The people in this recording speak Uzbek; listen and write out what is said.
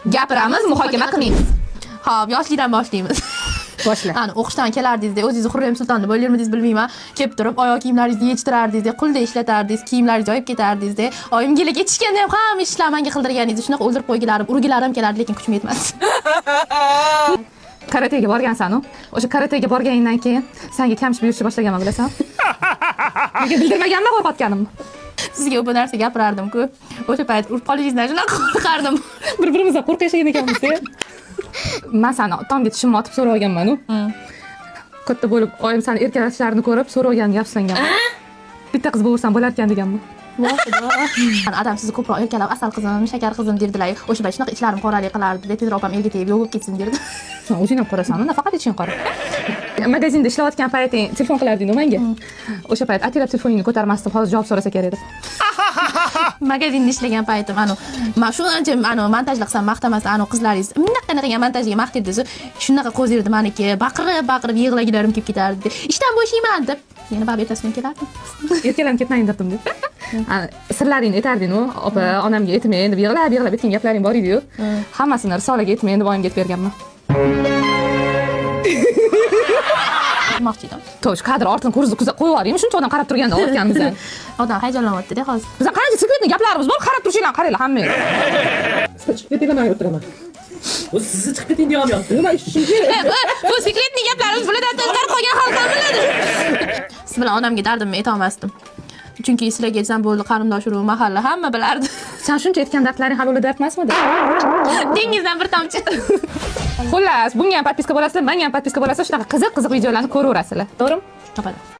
Gapiramiz, muhokama qilmaymiz. Xo'p, yoshlikdan boshlaymiz. Boshla. Ana o'qishdan kelardingiz, o'zingizni Xurrem Sultonni bo'larmidingiz bilmayman. Kelib turib, oyoq kiyimlaringizni yechtirardingiz, qulda ishlatardingiz, kiyimlaringizni yoyib ketardingiz. Oyim gela ketishganda ham hamma ishlarni menga qildirganingiz, shunaqa o'ldirib qo'ygilarim, urgilarim kelardi, lekin kuchim yetmasdi. Karatega borgansan-ku. O'sha karatega borganingdan keyin senga kamchilik yurishni boshlaganman, bilasan? Nega bildirmaganman qo'rqotganimni? Sizga bu narsa gapirardim-ku. O'sha payt urib qolishingizdan shunaqa qo'rqardim. Bir-birimizdan qo'rqishgan ekanmiz-ku. Men seni tomga tishimni otib so'raganman-ku. Katta bo'lib, oyim seni erkalashlarini ko'rib so'ragan gap senga. Bitta qiz bo'lsam bo'lar ekan deganman. Adam sizni ko'proq erkalab, asal qizim, shakar qizim derdilar. O'sha payt shunaqa ishlarim qoralik qilardi. Tezroq opam elga tegib yo'q ketsin derdi. Sen o'zing ham qorasanmi? Nafaqat iching qora. Magazinda ishlayotgan payting telefon qilarding menga. O'sha payt atilab telefoningni ko'tarmasdim, hozir javob so'rasa kerak edi. Magazinda ishlagan paytim, men shuncha montajli qilsam maqtamasdan, qizlaringiz qanaqa montajga maqtaydi, shunaqa qo'zirdi meniki, baqirib yig'lagilarim kelib ketardi. Ishdan bo'shayman deb, yana bab ertasidan kelardim. Erkalanib ketmang dedim deb. Sirlaringni aytarding-ku, opa, onamga aytmay deb yig'lab aytgan gaplaring bor edi-yu. Hammasini Risolaga aytmay deb oyimga aytib berganman. Moqchi edim. To'sh, kadr ortini qo'yib yuboraymi? Shuncha odam qarab turganda o'tganimizdan. Odam hayajonlanyapti-da hozir. Bizlar qancha sekretni gaplarimiz bor, qarab turishinglar, qaranglar hammangiz. Chiqib ketinglar, men o'tiraman. Bu sizni chiqib keting deyapti. Nima ishim kerak? Bu sekretni gaplarimiz bulardan tashqari qolgan xalq ham biladi. Siz bilan onamga dardimni ayta olmasdim. Chunki sizlarga aytsam bo'ldi, qarindosh urug' mahalla hamma bilardi. Sen shuncha aytgan dardlaring hal bo'ladi emasmidi? Dengizdan bir tomchi. Xullas, bunga ham podpiska bo'lasizlar, menga ham podpiska bo'lasizlar, shunaqa qiziq videolarni ko'raverasizlar. To'g'rimi? Topadi.